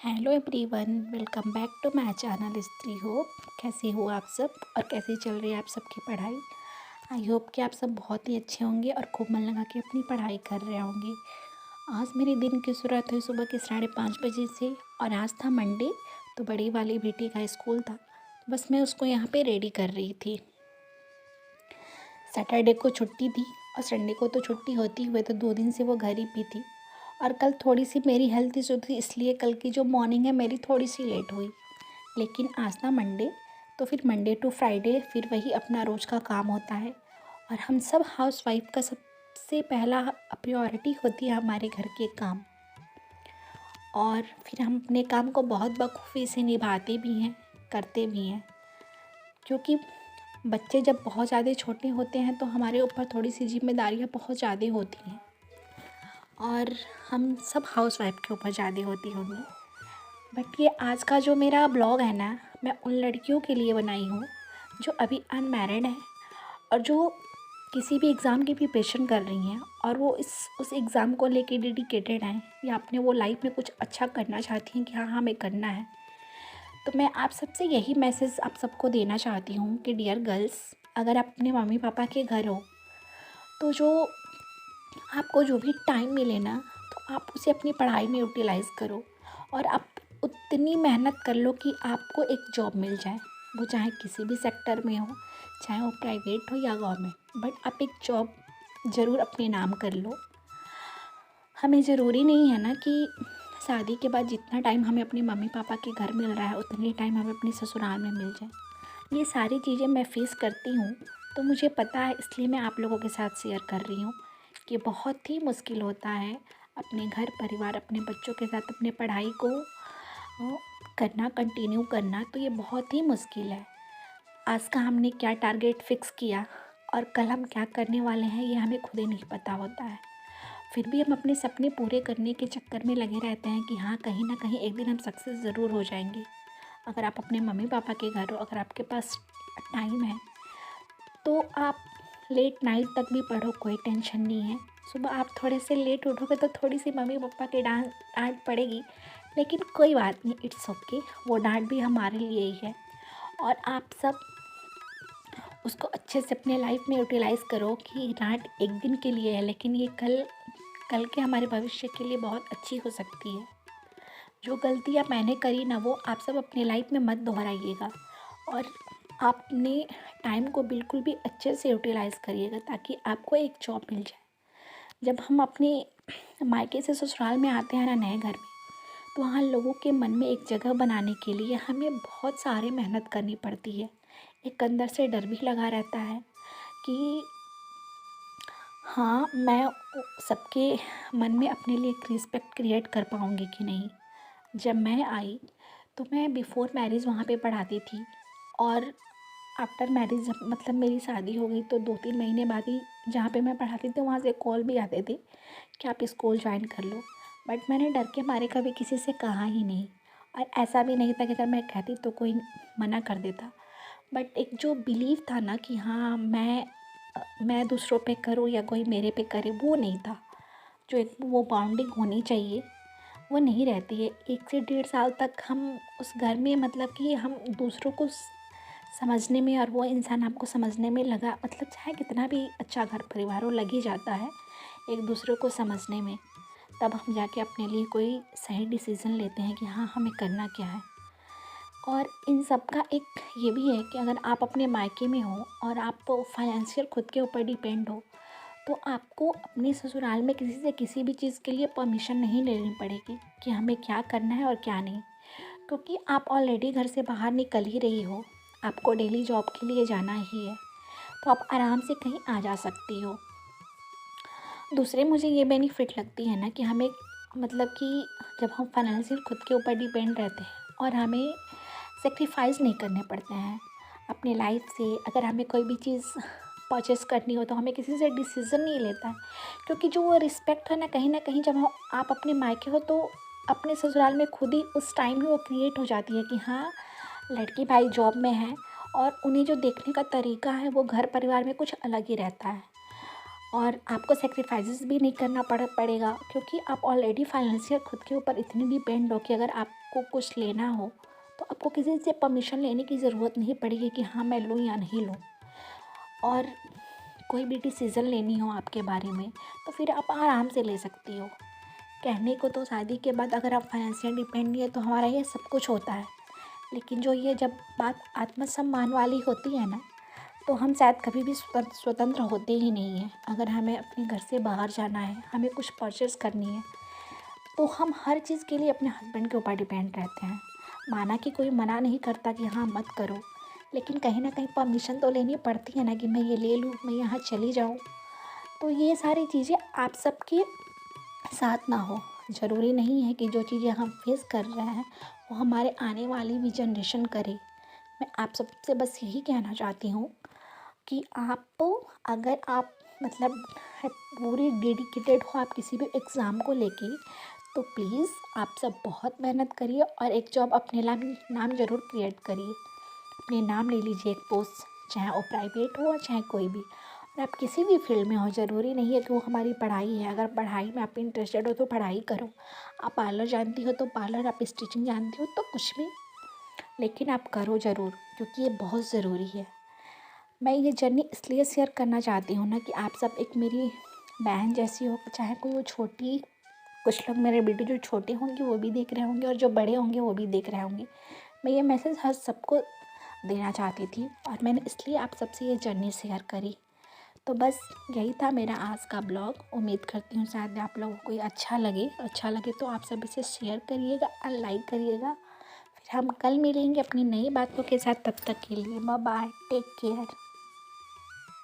Hello everyone, welcome back to my channel Stree hope. कैसे हो आप सब और कैसे चल रही है आप सबकी पढ़ाई। आई होप कि आप सब बहुत ही अच्छे होंगे और खूब मन लगा के अपनी पढ़ाई कर रहे होंगे। आज मेरे दिन की शुरुआत हुई सुबह के 5:30 बजे से और आज था मंडे, तो बड़ी वाली बेटी का स्कूल था। बस मैं उसको यहाँ पे रेडी कर रही थी। सैटरडे को छुट्टी थी और संडे को तो छुट्टी होती हुए तो 2 दिन से वो घर ही पे थी। और कल थोड़ी सी मेरी हेल्थ इशू थी, इसलिए कल की जो मॉर्निंग है मेरी थोड़ी सी लेट हुई। लेकिन आज ना मंडे, तो फिर मंडे टू फ्राइडे फिर वही अपना रोज़ का काम होता है। और हम सब हाउस वाइफ का सबसे पहला प्रायोरिटी होती है हमारे घर के काम। और फिर हम अपने काम को बहुत बखूबी से निभाते भी हैं, करते भी हैं। क्योंकि बच्चे जब बहुत ज़्यादा छोटे होते हैं तो हमारे ऊपर थोड़ी सी जिम्मेदारियाँ बहुत ज़्यादा होती हैं और हम सब हाउस वाइफ के ऊपर ज़्यादा होती होंगी। बट ये आज का जो मेरा ब्लॉग है ना, मैं उन लड़कियों के लिए बनाई हूँ जो अभी अनमैरिड हैं और जो किसी भी एग्ज़ाम की प्रिपरेशन कर रही हैं और वो उस एग्ज़ाम को लेके डेडिकेटेड हैं या अपने वो लाइफ में कुछ अच्छा करना चाहती हैं कि हाँ हमें करना है। तो मैं आप सबसे यही मैसेज आप सबको देना चाहती हूँ कि डियर गर्ल्स, अगर आप अपने मम्मी पापा के घर हो तो जो आपको जो भी टाइम मिले ना, तो आप उसे अपनी पढ़ाई में यूटिलाइज़ करो और आप उतनी मेहनत कर लो कि आपको एक जॉब मिल जाए। वो चाहे किसी भी सेक्टर में हो, चाहे वो प्राइवेट हो या गवर्नमेंट, बट आप एक जॉब ज़रूर अपने नाम कर लो। हमें ज़रूरी नहीं है ना कि शादी के बाद जितना टाइम हमें अपने मम्मी पापा के घर मिल रहा है उतनी टाइम हमें अपने ससुराल में मिल जाए। ये सारी चीज़ें मैं फेस करती हूँ, तो मुझे पता है, इसलिए मैं आप लोगों के साथ शेयर कर रही हूँ कि बहुत ही मुश्किल होता है अपने घर परिवार, अपने बच्चों के साथ अपने पढ़ाई को करना, कंटिन्यू करना। तो ये बहुत ही मुश्किल है। आज का हमने क्या टारगेट फिक्स किया और कल हम क्या करने वाले हैं ये हमें खुद ही नहीं पता होता है। फिर भी हम अपने सपने पूरे करने के चक्कर में लगे रहते हैं कि हाँ कहीं ना कहीं एक दिन हम सक्सेस ज़रूर हो जाएंगे। अगर आप अपने मम्मी पापा के घर हो, अगर आपके पास टाइम है, तो आप लेट नाइट तक भी पढ़ो, कोई टेंशन नहीं है। सुबह आप थोड़े से लेट उठोगे तो थोड़ी सी मम्मी पापा की डांट पड़ेगी, लेकिन कोई बात नहीं, इट्स ओके। वो डांट भी हमारे लिए ही है। और आप सब उसको अच्छे से अपने लाइफ में यूटिलाइज़ करो कि डांट एक दिन के लिए है, लेकिन ये कल कल के हमारे भविष्य के लिए बहुत अच्छी हो सकती है। जो गलतियाँ मैंने करी ना, वो आप सब अपनी लाइफ में मत दोहराइएगा और आप अपने टाइम को बिल्कुल भी अच्छे से यूटिलाइज़ करिएगा ताकि आपको एक जॉब मिल जाए। जब हम अपने मायके से ससुराल में आते हैं ना, नए घर में, तो वहाँ लोगों के मन में एक जगह बनाने के लिए हमें बहुत सारी मेहनत करनी पड़ती है। एक अंदर से डर भी लगा रहता है कि हाँ, मैं सबके मन में अपने लिए एक रिस्पेक्ट क्रिएट कर पाऊँगी कि नहीं। जब मैं आई तो मैं बिफ़ोर मैरिज वहाँ पे पढ़ाती थी और आफ्टर मैरिज जब मतलब मेरी शादी हो गई तो 2-3 महीने बाद ही जहाँ पे मैं पढ़ाती थी वहाँ से कॉल भी आते थे कि आप स्कूल ज्वाइन कर लो। बट मैंने डर के मारे कभी किसी से कहा ही नहीं। और ऐसा भी नहीं था कि अगर मैं कहती तो कोई मना कर देता। बट एक जो बिलीव था ना कि हाँ मैं दूसरों पे करूँ या कोई मेरे पे करे, वो नहीं था। जो एक वो बॉन्डिंग होनी चाहिए वो नहीं रहती है। 1 से 1.5 साल तक हम उस घर में, मतलब कि हम दूसरों को समझने में और वो इंसान आपको समझने में लगा, मतलब चाहे कितना भी अच्छा घर परिवार हो, लग ही जाता है एक दूसरे को समझने में। तब हम जाके अपने लिए कोई सही डिसीज़न लेते हैं कि हाँ हमें करना क्या है। और इन सब का एक ये भी है कि अगर आप अपने मायके में हो और आप फाइनेंशियल खुद के ऊपर डिपेंड हो, तो आपको अपने ससुराल में किसी से किसी भी चीज़ के लिए परमिशन नहीं लेनी पड़ेगी कि हमें क्या करना है और क्या नहीं। क्योंकि आप ऑलरेडी घर से बाहर निकल ही रही हो, आपको डेली जॉब के लिए जाना ही है, तो आप आराम से कहीं आ जा सकती हो। दूसरे मुझे ये बेनिफिट लगती है ना कि हमें, मतलब कि जब हम फाइनेंशियल खुद के ऊपर डिपेंड रहते हैं और हमें सेक्रीफाइस नहीं करने पड़ते हैं अपनी लाइफ से। अगर हमें कोई भी चीज़ परचेस करनी हो तो हमें किसी से डिसीज़न नहीं लेता है, क्योंकि जो वो रिस्पेक्ट है ना कहीं जब आप अपने मायके हो तो अपने ससुराल में खुद ही उस टाइम ही वो क्रिएट हो जाती है कि हाँ लड़की भाई जॉब में है और उन्हें जो देखने का तरीका है वो घर परिवार में कुछ अलग ही रहता है। और आपको सैक्रिफाइसेस भी नहीं करना पड़ेगा, क्योंकि आप ऑलरेडी फाइनेंशियल खुद के ऊपर इतनी डिपेंड हो कि अगर आपको कुछ लेना हो तो आपको किसी से परमिशन लेने की ज़रूरत नहीं पड़ेगी कि हाँ मैं लूँ या नहीं लूँ। और कोई भी डिसीज़न लेनी हो आपके बारे में तो फिर आप आराम से ले सकती हो। कहने को तो शादी के बाद अगर आप फाइनेंशियल डिपेंड नहीं है तो हमारा ये सब कुछ होता है, लेकिन जो ये जब बात आत्मसम्मान वाली होती है ना, तो हम शायद कभी भी स्वतंत्र होते ही नहीं हैं। अगर हमें अपने घर से बाहर जाना है, हमें कुछ परचेज़ करनी है, तो हम हर चीज़ के लिए अपने हस्बैंड के ऊपर डिपेंड रहते हैं। माना कि कोई मना नहीं करता कि हाँ मत करो, लेकिन कहीं ना कहीं परमिशन तो लेनी पड़ती है ना कि मैं ये ले लूँ, मैं यहाँ चली जाऊँ। तो ये सारी चीज़ें आप सबके साथ ना हो। ज़रूरी नहीं है कि जो चीज़ें हम फेस कर रहे हैं वो हमारे आने वाली भी जनरेशन करे। मैं आप सबसे बस यही कहना चाहती हूँ कि आप, अगर आप मतलब पूरी डेडिकेटेड हो आप किसी भी एग्ज़ाम को लेके, तो प्लीज़ आप सब बहुत मेहनत करिए और एक जॉब अपने नाम ज़रूर क्रिएट करिए। अपने नाम ले लीजिए एक पोस्ट, चाहे वो प्राइवेट हो चाहे कोई भी। और आप किसी भी फील्ड में हो, ज़रूरी नहीं है कि वो हमारी पढ़ाई है। अगर पढ़ाई में आप इंटरेस्टेड हो तो पढ़ाई करो। आप पार्लर जानती हो तो पार्लर, आप स्टिचिंग जानती हो तो कुछ भी, लेकिन आप करो ज़रूर, क्योंकि ये बहुत ज़रूरी है। मैं ये जर्नी इसलिए शेयर करना चाहती हूँ ना कि आप सब एक मेरी बहन जैसी हो, चाहे कोई वो छोटी, कुछ लोग मेरे वीडियो जो छोटे होंगे वो भी देख रहे होंगे और जो बड़े होंगे वो भी देख रहे होंगे। मैं ये मैसेज हर सबको देना चाहती थी और मैंने इसलिए आप सबसे ये जर्नी शेयर करी। तो बस यही था मेरा आज का ब्लॉग। उम्मीद करती हूँ शायद आप लोगों को अच्छा लगे तो आप सब इसे शेयर करिएगा और लाइक करिएगा। फिर हम कल मिलेंगे अपनी नई बातों के साथ। तब तक के लिए बाय बाय, टेक केयर।